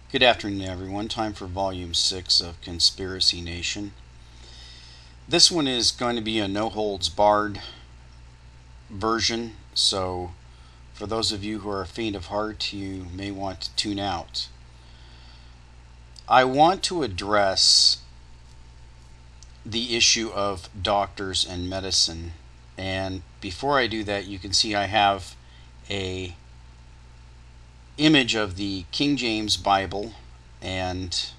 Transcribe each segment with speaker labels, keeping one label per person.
Speaker 1: Good afternoon, everyone. Time for Volume 6 of Conspiracy Nation. This one is going to be a no-holds-barred version, so for those of you who are faint of heart, you may want to tune out. I want to address the issue of doctors and medicine, and before I do that, you can see I have a image of the King James Bible, and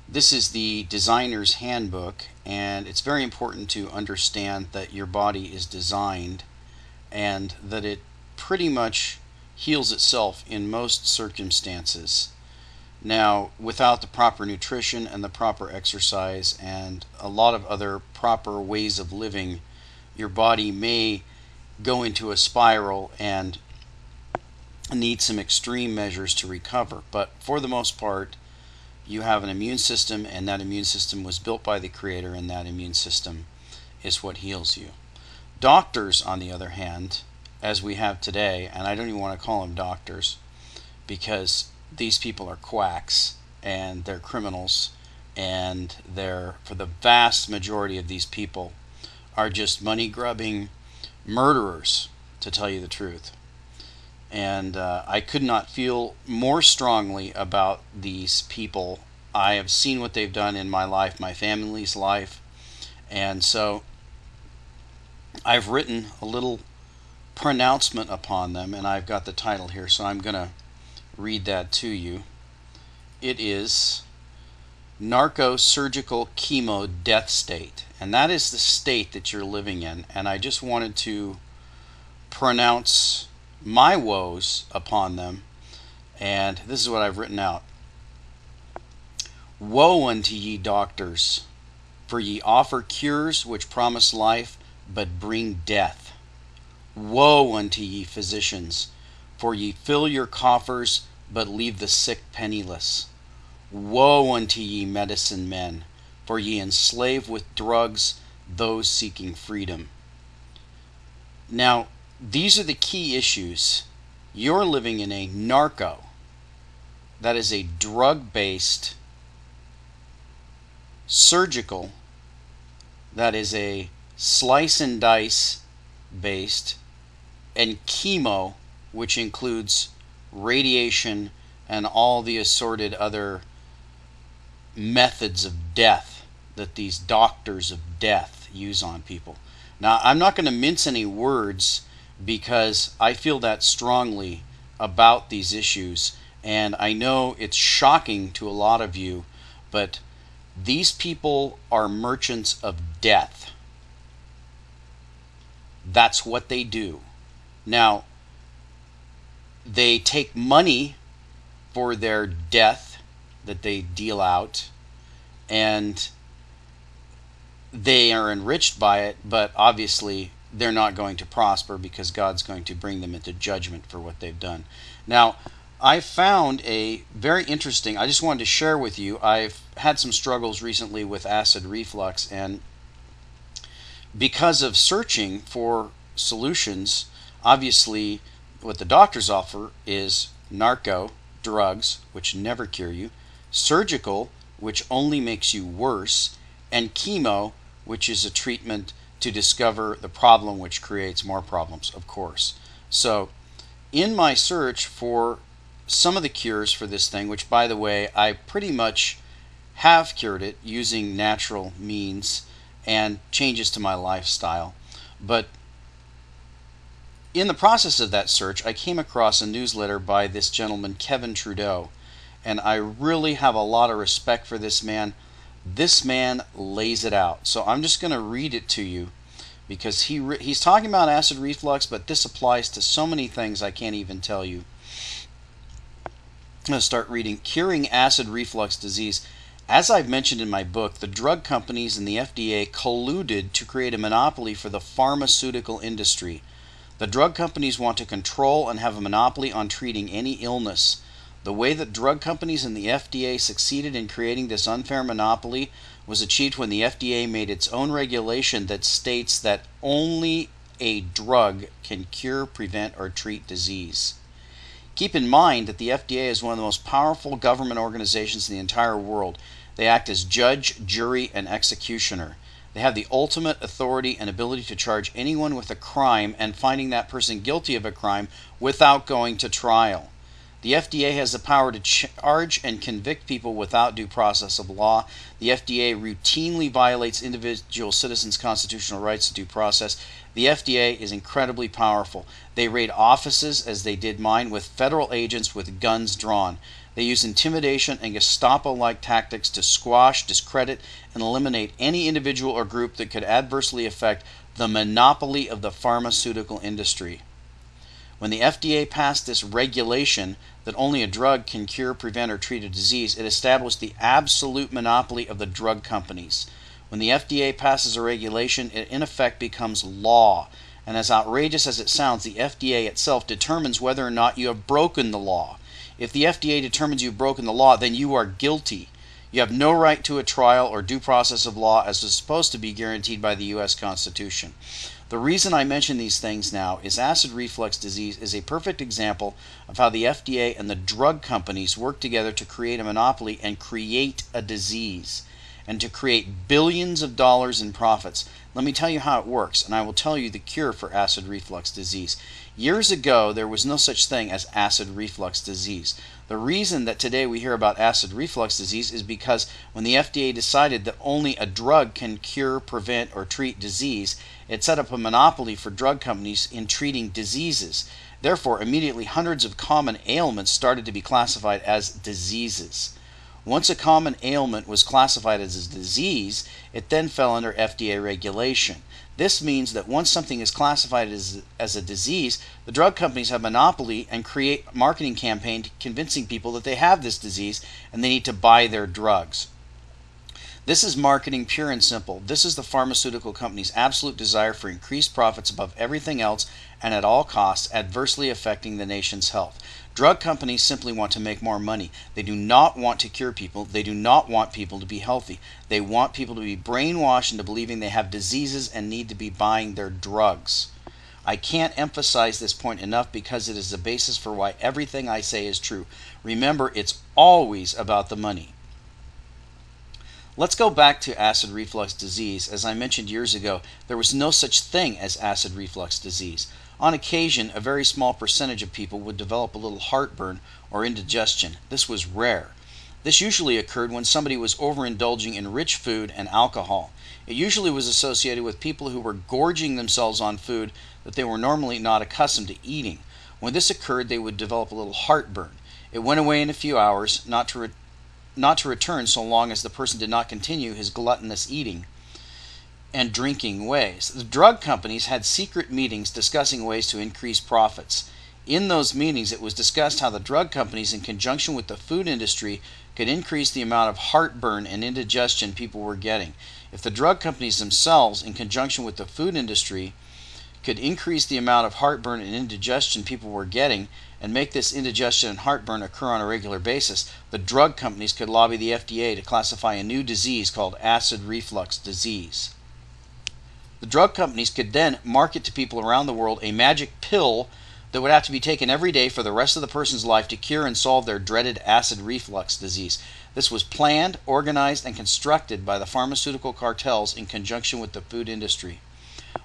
Speaker 1: this is the designer's handbook, and it's very important to understand that your body is designed and that it pretty much heals itself in most circumstances. Now, without the proper nutrition and the proper exercise and a lot of other proper ways of living, your body may go into a spiral and need some extreme measures to recover. But for the most part, you have an immune system, and that immune system was built by the Creator, and that immune system is what heals you. Doctors, on the other hand, as we have today, and I don't even want to call them doctors because these people are quacks and they're criminals, and they're, for the vast majority of these people, are just money-grubbing murderers, to tell you the truth. And I could not feel more strongly about these people. I have seen what they've done in my life, my family's life, and so I've written a little pronouncement upon them, and I've got the title here, so I'm going to read that to you. It is Narco-Surgical-Chemo Death State, and that is the state that you're living in, and I just wanted to pronounce my woes upon them, and this is what I've written out. Woe unto ye doctors, for ye offer cures which promise life, but bring death. Woe unto ye physicians, for ye fill your coffers, but leave the sick penniless. Woe unto ye medicine men, for ye enslave with drugs those seeking freedom. Now, these are the key issues. You're living in a narco, that is a drug-based, surgical, that is a slice and dice based, and chemo, which includes radiation and all the assorted other methods of death that these doctors of death use on people. Now, I'm not going to mince any words because I feel that strongly about these issues, and I know it's shocking to a lot of you, but these people are merchants of death. That's what they do. Now, they take money for their death that they deal out, and they are enriched by it, but obviously they're not going to prosper because God's going to bring them into judgment for what they've done. Now, I found a very interesting, I just wanted to share with you, I've had some struggles recently with acid reflux, and because of searching for solutions, obviously what the doctors offer is narco, drugs, which never cure you, surgical, which only makes you worse, and chemo, which is a treatment to discover the problem which creates more problems, of course. So in my search for some of the cures for this thing, which by the way I pretty much have cured it using natural means and changes to my lifestyle, but in the process of that search I came across a newsletter by this gentleman Kevin Trudeau, and I really have a lot of respect for this man. This man lays it out. So I'm just going to read it to you because he's talking about acid reflux, but this applies to so many things I can't even tell you. I'm going to start reading. Curing acid reflux disease. As I've mentioned in my book, the drug companies and the FDA colluded to create a monopoly for the pharmaceutical industry. The drug companies want to control and have a monopoly on treating any illness. The way that drug companies and the FDA succeeded in creating this unfair monopoly was achieved when the FDA made its own regulation that states that only a drug can cure, prevent, or treat disease. Keep in mind that the FDA is one of the most powerful government organizations in the entire world. They act as judge, jury, and executioner. They have the ultimate authority and ability to charge anyone with a crime and finding that person guilty of a crime without going to trial. The FDA has the power to charge and convict people without due process of law. The FDA routinely violates individual citizens' constitutional rights to due process. The FDA is incredibly powerful. They raid offices, as they did mine, with federal agents with guns drawn. They use intimidation and Gestapo-like tactics to squash, discredit, and eliminate any individual or group that could adversely affect the monopoly of the pharmaceutical industry. When the FDA passed this regulation that only a drug can cure, prevent, or treat a disease, it established the absolute monopoly of the drug companies. When the FDA passes a regulation, it in effect becomes law. And as outrageous as it sounds, the FDA itself determines whether or not you have broken the law. If the FDA determines you've broken the law, then you are guilty. You have no right to a trial or due process of law as is supposed to be guaranteed by the U.S. Constitution. The reason I mention these things now is acid reflux disease is a perfect example of how the FDA and the drug companies work together to create a monopoly and create a disease, and to create billions of dollars in profits. Let me tell you how it works, and I will tell you the cure for acid reflux disease. Years ago, there was no such thing as acid reflux disease. The reason that today we hear about acid reflux disease is because when the FDA decided that only a drug can cure, prevent, or treat disease, it set up a monopoly for drug companies in treating diseases. Therefore, immediately hundreds of common ailments started to be classified as diseases. Once a common ailment was classified as a disease, it then fell under FDA regulation. This means that once something is classified as a disease, the drug companies have monopoly and create marketing campaigns convincing people that they have this disease and they need to buy their drugs. This is marketing pure and simple. This is the pharmaceutical company's absolute desire for increased profits above everything else and at all costs, adversely affecting the nation's health. Drug companies simply want to make more money. They do not want to cure people. They do not want people to be healthy. They want people to be brainwashed into believing they have diseases and need to be buying their drugs. I can't emphasize this point enough because it is the basis for why everything I say is true. Remember, it's always about the money. Let's go back to acid reflux disease. As I mentioned years ago, there was no such thing as acid reflux disease. On occasion, a very small percentage of people would develop a little heartburn or indigestion. This was rare. This usually occurred when somebody was overindulging in rich food and alcohol. It usually was associated with people who were gorging themselves on food that they were normally not accustomed to eating. When this occurred, they would develop a little heartburn. It went away in a few hours, not to return so long as the person did not continue his gluttonous eating and drinking ways. The drug companies had secret meetings discussing ways to increase profits. In those meetings, it was discussed how the drug companies, in conjunction with the food industry, could increase the amount of heartburn and indigestion people were getting. If the drug companies themselves, in conjunction with the food industry, could increase the amount of heartburn and indigestion people were getting and make this indigestion and heartburn occur on a regular basis, the drug companies could lobby the FDA to classify a new disease called acid reflux disease. The drug companies could then market to people around the world a magic pill that would have to be taken every day for the rest of the person's life to cure and solve their dreaded acid reflux disease. This was planned, organized, and constructed by the pharmaceutical cartels in conjunction with the food industry.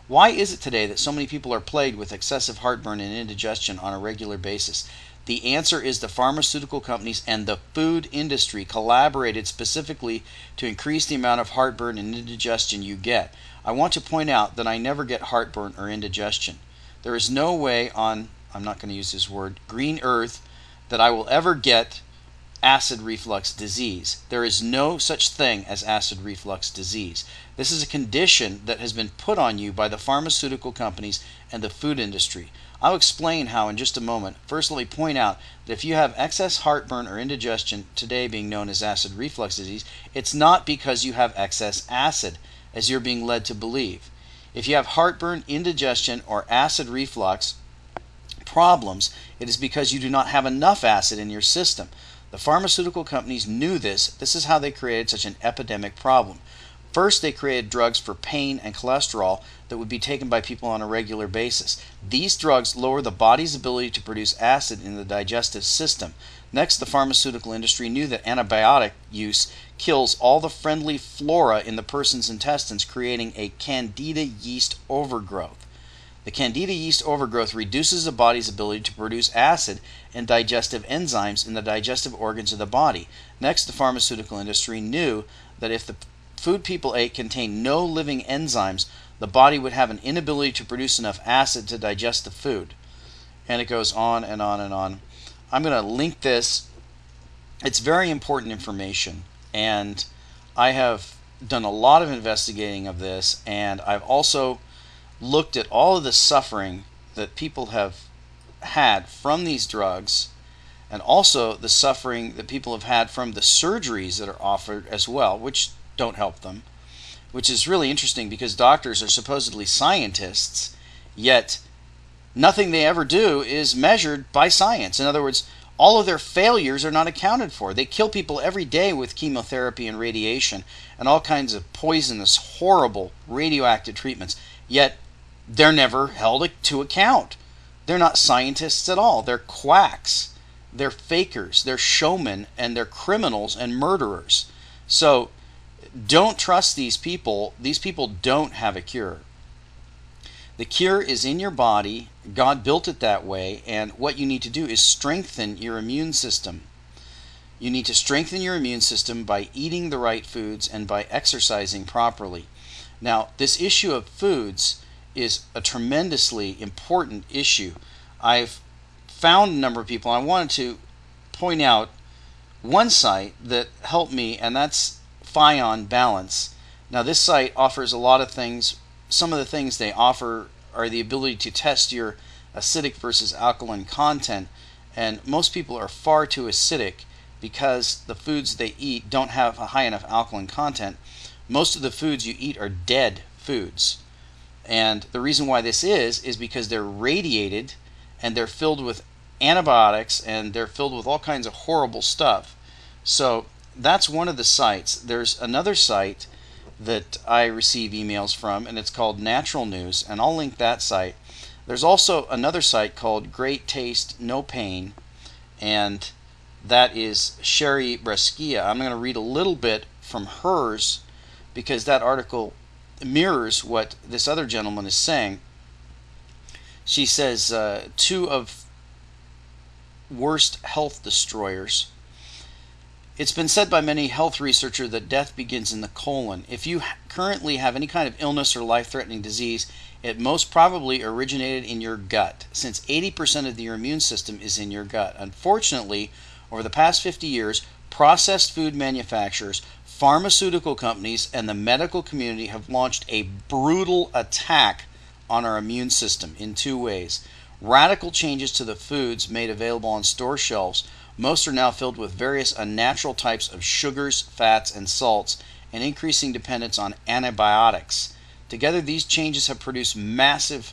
Speaker 1: Why is it today that so many people are plagued with excessive heartburn and indigestion on a regular basis? The answer is the pharmaceutical companies and the food industry collaborated specifically to increase the amount of heartburn and indigestion you get. I want to point out that I never get heartburn or indigestion. There is no way on, I'm not going to use this word, green earth, that I will ever get acid reflux disease. There is no such thing as acid reflux disease. This is a condition that has been put on you by the pharmaceutical companies and the food industry. I'll explain how in just a moment. First, let me point out that if you have excess heartburn or indigestion, today being known as acid reflux disease, it's not because you have excess acid, as you're being led to believe. If you have heartburn, indigestion, or acid reflux problems, it is because you do not have enough acid in your system. The pharmaceutical companies knew this. This is how they created such an epidemic problem. First, they created drugs for pain and cholesterol that would be taken by people on a regular basis. These drugs lower the body's ability to produce acid in the digestive system. Next, the pharmaceutical industry knew that antibiotic use kills all the friendly flora in the person's intestines, creating a candida yeast overgrowth. The candida yeast overgrowth reduces the body's ability to produce acid and digestive enzymes in the digestive organs of the body. Next, the pharmaceutical industry knew that if the food people ate contained no living enzymes, the body would have an inability to produce enough acid to digest the food. And it goes on and on and on. I'm going to link this. It's very important information, and I have done a lot of investigating of this, and I've also looked at all of the suffering that people have had from these drugs, and also the suffering that people have had from the surgeries that are offered as well, which don't help them, which is really interesting because doctors are supposedly scientists, yet nothing they ever do is measured by science. In other words, all of their failures are not accounted for. They kill people every day with chemotherapy and radiation and all kinds of poisonous, horrible, radioactive treatments, yet they're never held to account. They're not scientists at all. They're quacks. They're fakers. They're showmen, and they're criminals and murderers. So don't trust these people. These people don't have a cure. The cure is in your body. God built it that way, and what you need to do is strengthen your immune system. You need to strengthen your immune system by eating the right foods and by exercising properly. Now, this issue of foods is a tremendously important issue. I've found a number of people. I wanted to point out one site that helped me, and that's Fion Balance. Now, this site offers a lot of things. Some of the things they offer are the ability to test your acidic versus alkaline content, and most people are far too acidic because the foods they eat don't have a high enough alkaline content. Most of the foods you eat are dead foods, and the reason why this is because they're radiated and they're filled with antibiotics and they're filled with all kinds of horrible stuff. So that's one of the sites. There's another site that I receive emails from, and it's called Natural News, and I'll link that site. There's also another site called Great Taste, No Pain, and that is Sherry Brescia. I'm going to read a little bit from hers because that article mirrors what this other gentleman is saying. She says, two of worst health destroyers. It's been said by many health researchers that death begins in the colon. If you currently have any kind of illness or life-threatening disease, it most probably originated in your gut, since 80% of your immune system is in your gut. Unfortunately, over the past 50 years, processed food manufacturers, pharmaceutical companies, and the medical community have launched a brutal attack on our immune system in two ways. Radical changes to the foods made available on store shelves. Most are now filled with various unnatural types of sugars, fats, and salts, and increasing dependence on antibiotics. Together, these changes have produced massive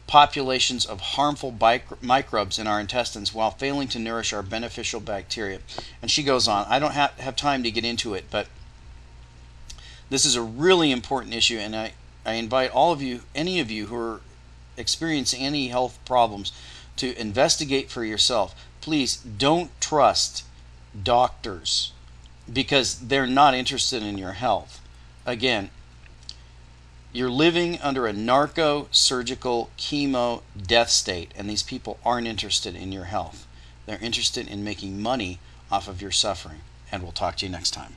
Speaker 1: populations of harmful microbes in our intestines while failing to nourish our beneficial bacteria. And she goes on. I don't have time to get into it, but this is a really important issue, and I invite all of you, any of you who are experiencing any health problems, to investigate for yourself. Please don't trust doctors because they're not interested in your health. Again, you're living under a narco-surgical-chemo death state, and these people aren't interested in your health. They're interested in making money off of your suffering. And we'll talk to you next time.